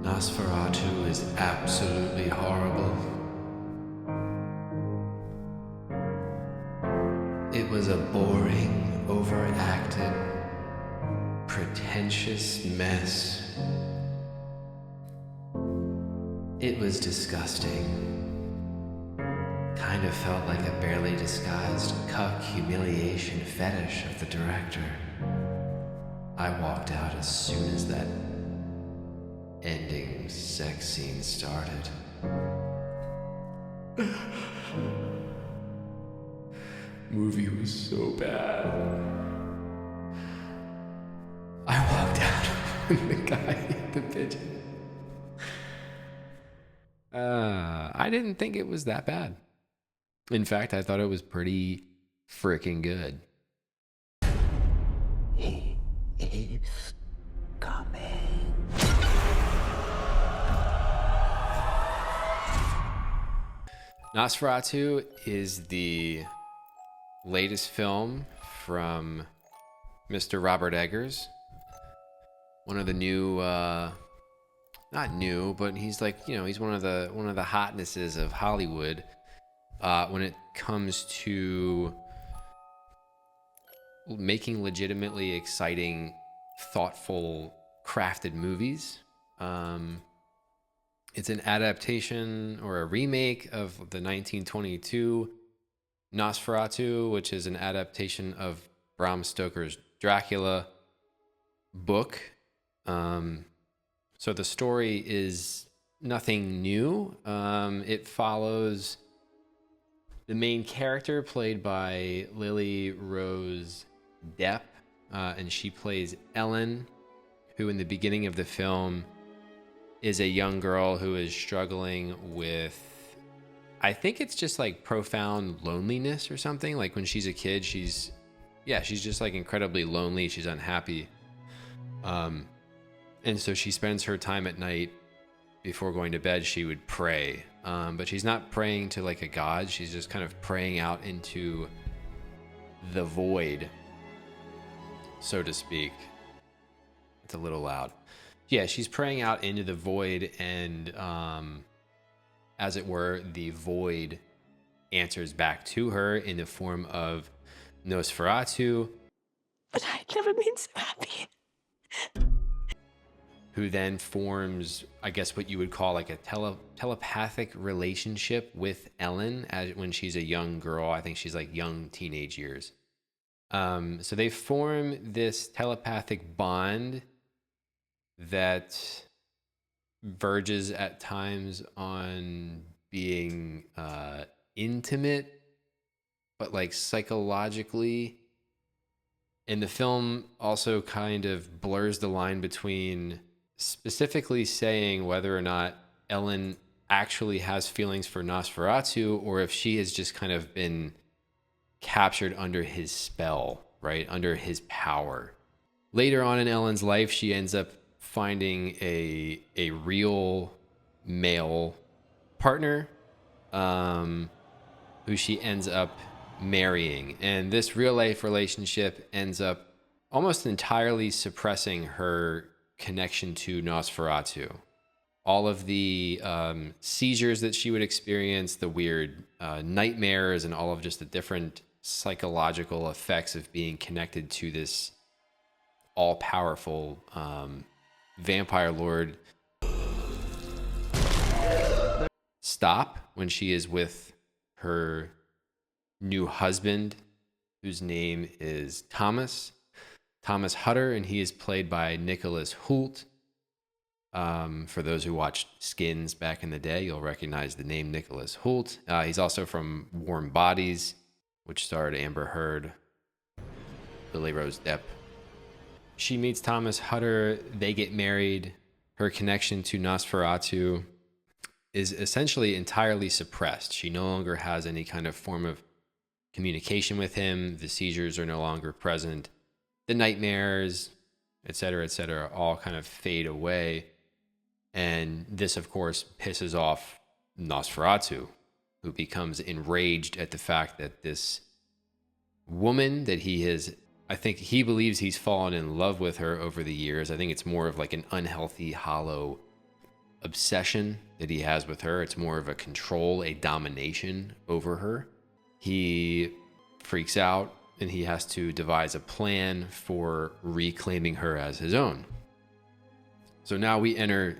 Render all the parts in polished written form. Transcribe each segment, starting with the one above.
Nosferatu is absolutely horrible. It was a boring, overacted, pretentious mess. It was disgusting. Kind of felt like a barely disguised cuck humiliation fetish of the director. I walked out as soon as that ending sex scene started. Movie was so bad. I walked out when the guy hit the pigeon. I didn't think it was that bad. In fact, I thought it was pretty freaking good. He is coming. Nosferatu is the latest film from Mr. Robert Eggers. One of the new, not new, but he's like, he's one of the hotnesses of Hollywood when it comes to making legitimately exciting, thoughtful, crafted movies. It's an adaptation or a remake of the 1922 Nosferatu, which is an adaptation of Bram Stoker's Dracula book. So the story is nothing new. It follows the main character, played by Lily Rose Depp, and she plays Ellen, who in the beginning of the film is a young girl who is struggling with, I think it's just like profound loneliness or something. Like when she's a kid, she's just like incredibly lonely. She's unhappy. And so she spends her time at night before going to bed. She would pray, but she's not praying to like a god. She's just kind of praying out into the void, so to speak. It's a little loud. Yeah, she's praying out into the void, and as it were, the void answers back to her in the form of Nosferatu. But I'd never been so happy. Who then forms, I guess, what you would call like a telepathic relationship with Ellen when she's a young girl. I think she's like young teenage years. So they form this telepathic bond that verges at times on being intimate, but like psychologically. And the film also kind of blurs the line between specifically saying whether or not Ellen actually has feelings for Nosferatu, or if she has just kind of been captured under his spell, right? Under his power. Later on in Ellen's life, she ends up finding a real male partner who she ends up marrying. And this real life relationship ends up almost entirely suppressing her connection to Nosferatu. All of the seizures that she would experience, the weird nightmares, and all of just the different psychological effects of being connected to this all-powerful vampire lord stop when she is with her new husband, whose name is Thomas Hutter, and he is played by Nicholas Hoult. For those who watched Skins back in the day, you'll recognize the name Nicholas Hoult. He's also from Warm Bodies, which starred Amber Heard, Lily Rose Depp. She meets Thomas Hutter. They get married. Her connection to Nosferatu is essentially entirely suppressed. She no longer has any kind of form of communication with him. The seizures are no longer present. The nightmares, et cetera, all kind of fade away. And this, of course, pisses off Nosferatu, who becomes enraged at the fact that this woman that he has, I think he believes he's fallen in love with her over the years. I think it's more of like an unhealthy, hollow obsession that he has with her. It's more of a control, a domination over her. He freaks out and he has to devise a plan for reclaiming her as his own. So now we enter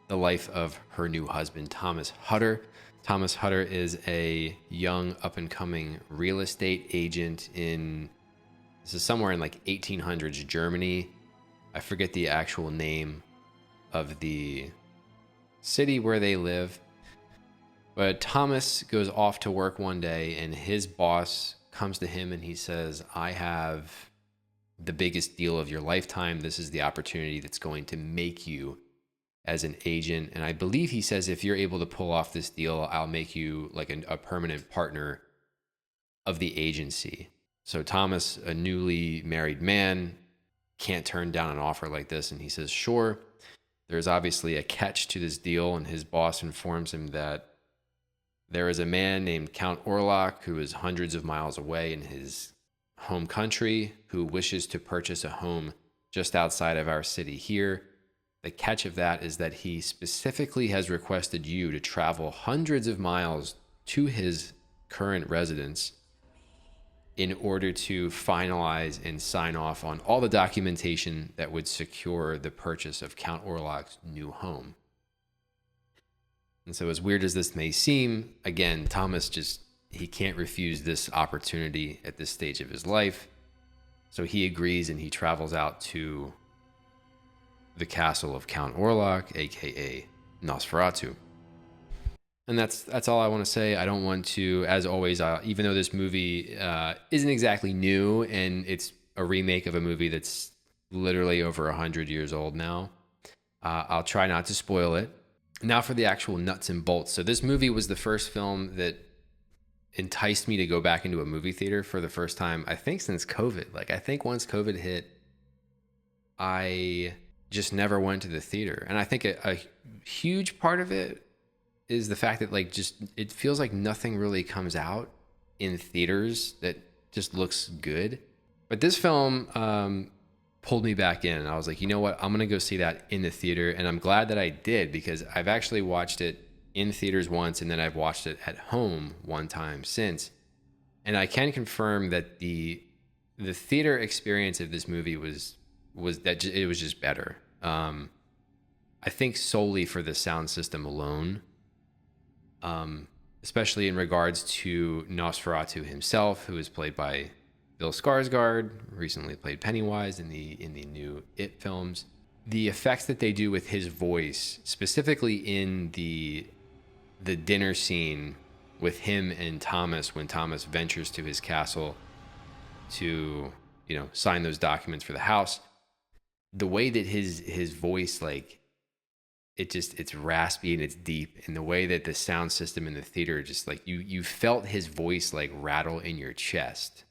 the life of her new husband, Thomas Hutter. Thomas Hutter is a young up-and-coming real estate agent this is somewhere in like 1800s Germany. I forget the actual name of the city where they live. But Thomas goes off to work one day and his boss comes to him and he says, I have the biggest deal of your lifetime. This is the opportunity that's going to make you as an agent. And I believe he says, if you're able to pull off this deal, I'll make you like a permanent partner of the agency. So Thomas, a newly married man, can't turn down an offer like this. And he says, sure. There's obviously a catch to this deal. And his boss informs him that there is a man named Count Orlok who is hundreds of miles away in his home country who wishes to purchase a home just outside of our city here. The catch of that is that he specifically has requested you to travel hundreds of miles to his current residence in order to finalize and sign off on all the documentation that would secure the purchase of Count Orlok's new home. And so as weird as this may seem, again, Thomas he can't refuse this opportunity at this stage of his life. So he agrees and he travels out to the castle of Count Orlok, aka Nosferatu. And that's all I want to say. I don't want to, as always, even though this movie isn't exactly new and it's a remake of a movie that's literally over 100 years old now, I'll try not to spoil it. Now for the actual nuts and bolts. So this movie was the first film that enticed me to go back into a movie theater for the first time, I think since COVID. Like, I think once COVID hit, I just never went to the theater. And I think a huge part of it is the fact that it feels like nothing really comes out in theaters that just looks good. But this film pulled me back in, and I was like, you know what? I'm going to go see that in the theater. And I'm glad that I did, because I've actually watched it in theaters once, and then I've watched it at home one time since. And I can confirm that the theater experience of this movie was that it was just better. I think solely for the sound system alone, especially in regards to Nosferatu himself, who is played by Bill Skarsgård, recently played Pennywise in the new It films. The effects that they do with his voice, specifically in the dinner scene with him and Thomas, when Thomas ventures to his castle to, sign those documents for the house, the way that his voice, it's raspy and it's deep, and the way that the sound system in the theater just you felt his voice rattle in your chest.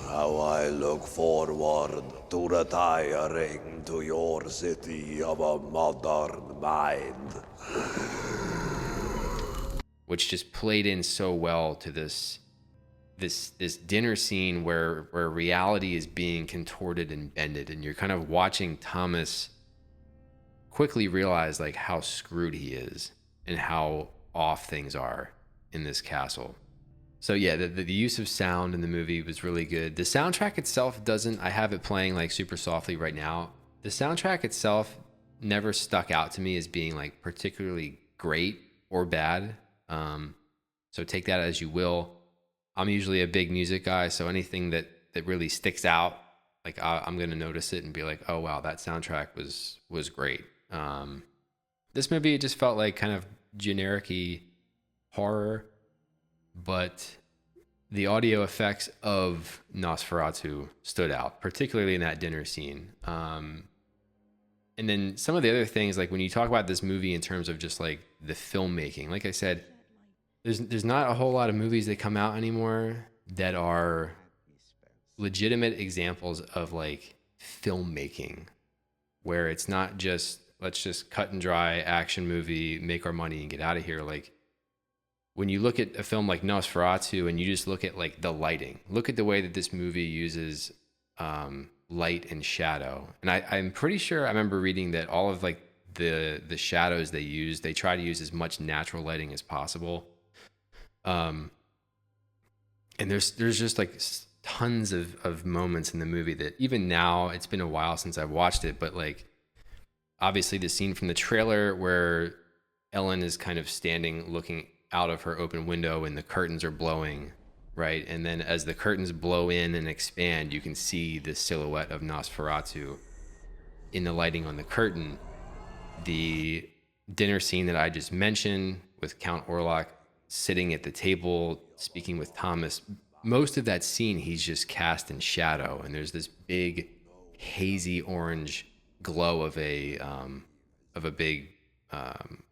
How I look forward to retiring to your city of a modern mind. Which just played in so well to this dinner scene where reality is being contorted and bended, and you're kind of watching Thomas quickly realize how screwed he is and how off things are in this castle. So yeah, the use of sound in the movie was really good. The soundtrack itself I have it playing super softly right now. The soundtrack itself never stuck out to me as being particularly great or bad. So take that as you will. I'm usually a big music guy, so anything that really sticks out, I'm going to notice it and be like, oh wow, that soundtrack was great. This movie just felt like kind of generic-y horror, but the audio effects of Nosferatu stood out, particularly in that dinner scene. And then some of the other things, when you talk about this movie in terms of just the filmmaking, like I said, there's not a whole lot of movies that come out anymore that are legitimate examples of filmmaking, where it's not just, let's just cut and dry action movie, make our money and get out of here. When you look at a film like Nosferatu and you just look at the lighting, look at the way that this movie uses light and shadow. And I'm pretty sure I remember reading that all of the shadows they try to use as much natural lighting as possible. And there's just like tons of moments in the movie that even now, it's been a while since I've watched it, but like obviously the scene from the trailer where Ellen is kind of standing looking out of her open window and the curtains are blowing, right? And then as the curtains blow in and expand, you can see the silhouette of Nosferatu in the lighting on the curtain. The dinner scene that I just mentioned with Count Orlok sitting at the table speaking with Thomas, most of that scene he's just cast in shadow, and there's this big hazy orange glow of a big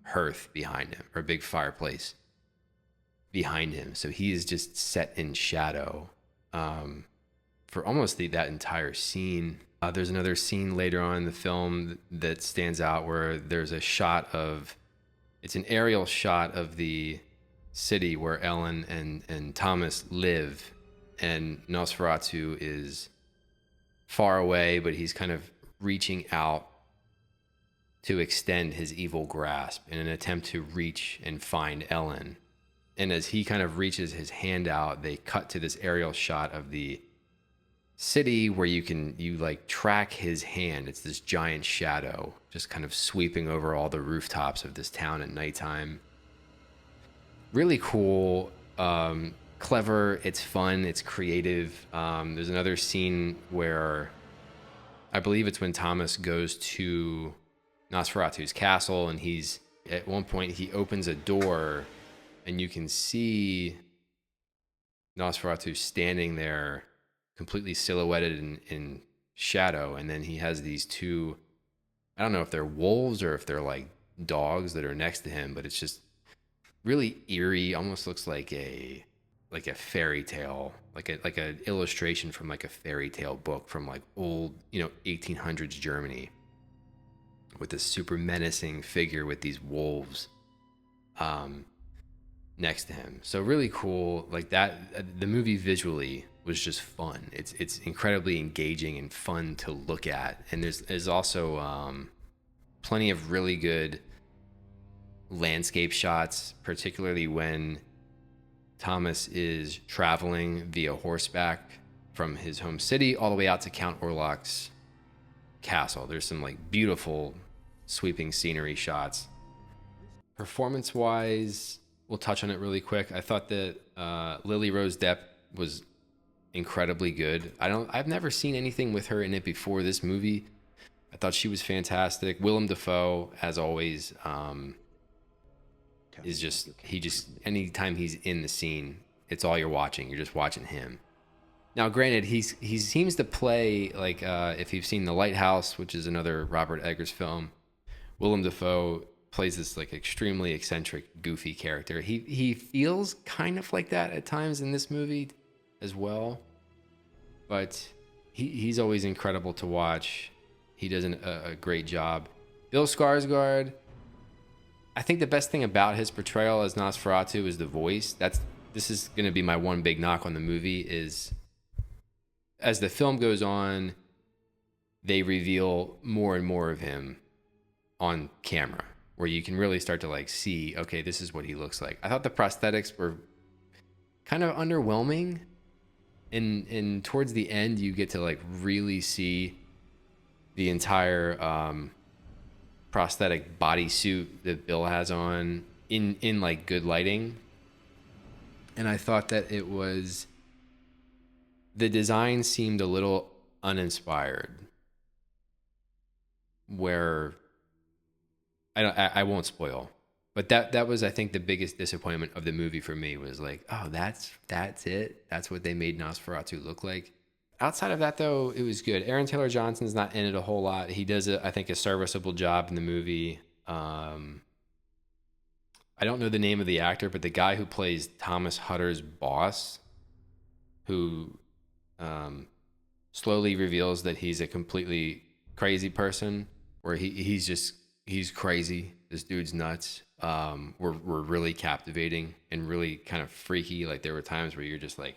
hearth behind him, or a big fireplace behind him. So he is just set in shadow for almost that entire scene. There's another scene later on in the film that stands out where there's a shot of, it's an aerial shot of the city where Ellen and Thomas live, and Nosferatu is far away, but he's kind of reaching out to extend his evil grasp in an attempt to reach and find Ellen. And as he kind of reaches his hand out, they cut to this aerial shot of the city where you like track his hand. It's this giant shadow just kind of sweeping over all the rooftops of this town at nighttime. Really cool, clever, it's fun, it's creative. There's another scene where I believe it's when Thomas goes to Nosferatu's castle, and he's at one point he opens a door and you can see Nosferatu standing there completely silhouetted in shadow, and then he has these two, I don't know if they're wolves or if they're like dogs that are next to him, but it's just really eerie, almost looks like a fairy tale, like a illustration from like a fairy tale book from like old 1800s Germany, with this super menacing figure with these wolves next to him. So really cool. Like that, the movie visually was just fun. It's incredibly engaging and fun to look at. And there's also plenty of really good landscape shots, particularly when Thomas is traveling via horseback from his home city all the way out to Count Orlok's castle. There's some like beautiful sweeping scenery shots. Performance wise, we'll touch on it really quick. I thought that Lily Rose Depp was incredibly good. I've never seen anything with her in it before this movie. I thought she was fantastic. Willem Dafoe, as always, anytime he's in the scene, it's all you're watching. You're just watching him. Now, granted, he seems to play like if you've seen The Lighthouse, which is another Robert Eggers film, Willem Dafoe plays this like extremely eccentric, goofy character. He feels kind of like that at times in this movie as well, but he's always incredible to watch. He does a great job. Bill Skarsgård, I think the best thing about his portrayal as Nosferatu is the voice. This is going to be my one big knock on the movie is, as the film goes on, they reveal more and more of him on camera, where you can really start to like see, okay, this is what he looks like. I thought the prosthetics were kind of underwhelming, and towards the end you get to like really see the entire prosthetic bodysuit that Bill has on in like good lighting. And I thought that the design seemed a little uninspired, where I won't spoil, but that was, I think, the biggest disappointment of the movie for me was like, oh, that's it. That's what they made Nosferatu look like. Outside of that, though, it was good. Aaron Taylor Johnson's not in it a whole lot. He does, I think, a serviceable job in the movie. I don't know the name of the actor, but the guy who plays Thomas Hutter's boss, who slowly reveals that he's a completely crazy person, where he's crazy. This dude's nuts. Were really captivating and really kind of freaky. Like there were times where you're just like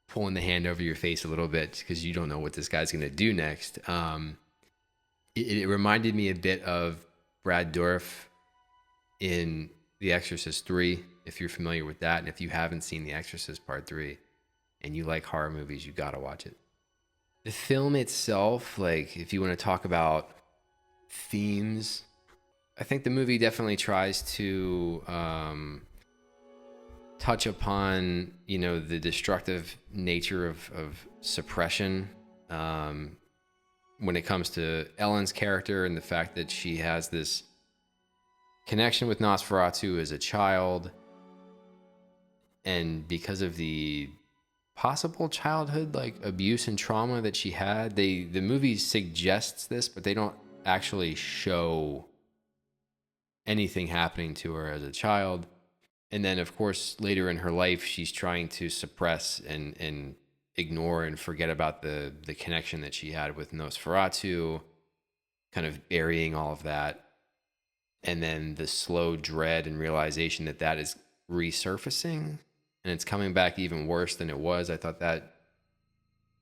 pulling the hand over your face a little bit because you don't know what this guy's going to do next. It reminded me a bit of Brad Dourif in The Exorcist 3, if you're familiar with that. And if you haven't seen The Exorcist Part 3 and you like horror movies, you got to watch it. The film itself, like if you want to talk about themes, I think the movie definitely tries to touch upon, you know, the destructive nature of suppression when it comes to Ellen's character and the fact that she has this connection with Nosferatu as a child. And because of the possible childhood like abuse and trauma that she had, the movie suggests this, but they don't actually show anything happening to her as a child. And then of course later in her life she's trying to suppress and ignore and forget about the connection that she had with Nosferatu, kind of burying all of that. And then the slow dread and realization that that is resurfacing and it's coming back even worse than it was. I thought that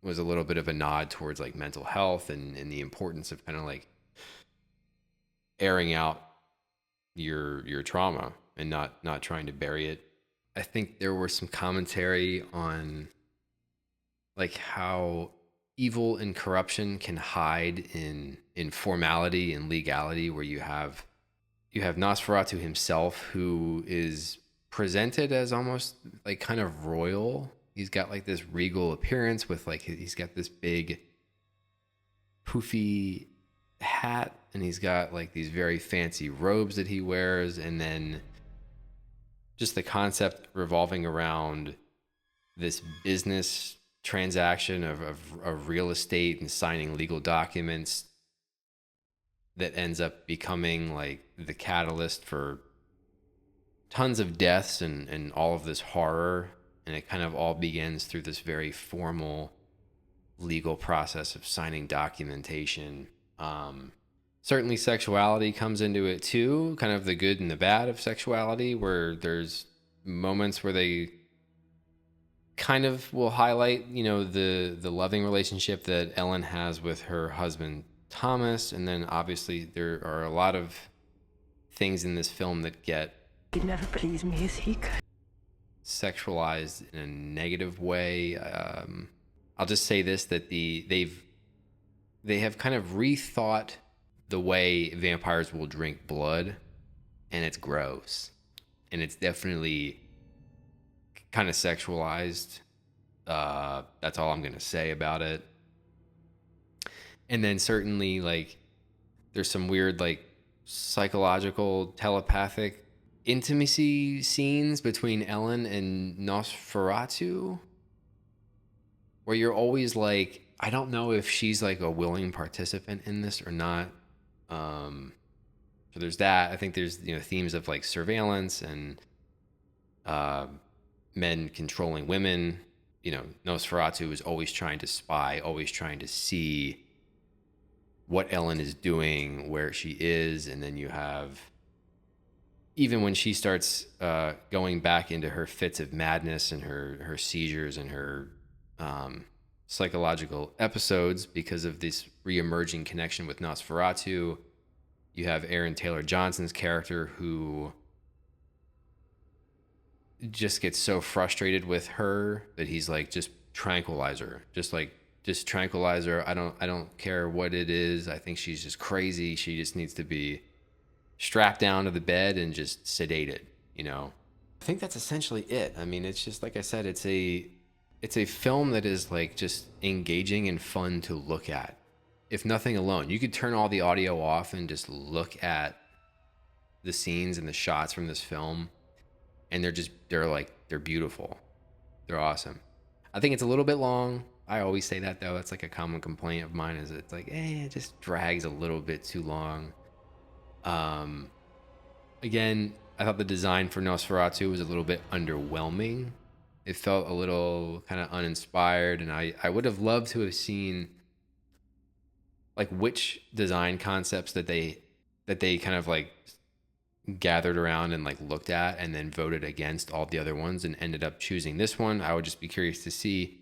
was a little bit of a nod towards like mental health and the importance of kind of like airing out your trauma and not trying to bury it. I think there was some commentary on like how evil and corruption can hide in formality and legality, where you have Nosferatu himself, who is presented as almost like kind of royal. He's got like this regal appearance with like, he's got this big poofy hat and he's got like these very fancy robes that he wears. And then just the concept revolving around this business transaction of real estate and signing legal documents that ends up becoming like the catalyst for tons of deaths and all of this horror. And it kind of all begins through this very formal legal process of signing documentation. Certainly sexuality comes into it too, kind of the good and the bad of sexuality, where there's moments where they kind of will highlight, you know, the loving relationship that Ellen has with her husband Thomas, and then obviously there are a lot of things in this film that get He'd never please me as he could. sexualized in a negative way. I'll just say this, that they have kind of rethought the way vampires will drink blood, and it's gross, and it's definitely kind of sexualized. That's all I'm gonna say about it. And then certainly like there's some weird like psychological telepathic intimacy scenes between Ellen and Nosferatu, where you're always like, I don't know if she's like a willing participant in this or not. So there's that. I think there's, you know, themes of like surveillance and men controlling women. You know, Nosferatu is always trying to spy, always trying to see what Ellen is doing, where she is. And then you have, even when she starts going back into her fits of madness and her seizures and her psychological episodes because of this reemerging connection with Nosferatu, you have Aaron Taylor Johnson's character who just gets so frustrated with her that he's like, just tranquilize her, just tranquilize her. I don't care what it is. I think she's just crazy. She just needs to be strapped down to the bed and just sedated, you know. I think that's essentially it. I mean, it's just like I said, it's a film that is like just engaging and fun to look at. If nothing alone, you could turn all the audio off and just look at the scenes and the shots from this film, and they're beautiful. They're awesome. I think it's a little bit long. I always say that though. That's like a common complaint of mine, is it's like, it just drags a little bit too long. Again, I thought the design for Nosferatu was a little bit underwhelming. It felt a little kind of uninspired, and I would have loved to have seen like which design concepts that they kind of like gathered around and like looked at and then voted against all the other ones and ended up choosing this one. I would just be curious to see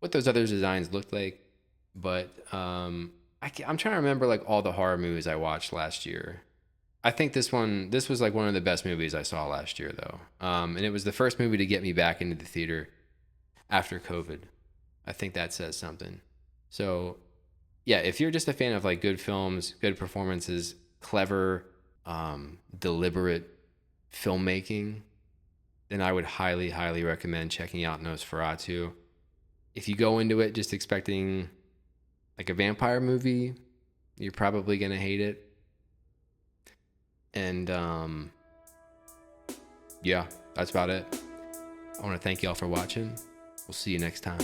what those other designs looked like. But I'm trying to remember like all the horror movies I watched last year. I think this was like one of the best movies I saw last year, though. And it was the first movie to get me back into the theater after COVID. I think that says something. So, yeah, if you're just a fan of like good films, good performances, clever, deliberate filmmaking, then I would highly, highly recommend checking out Nosferatu. If you go into it just expecting like a vampire movie, you're probably going to hate it. And yeah, that's about it. I want to thank y'all for watching. We'll see you next time.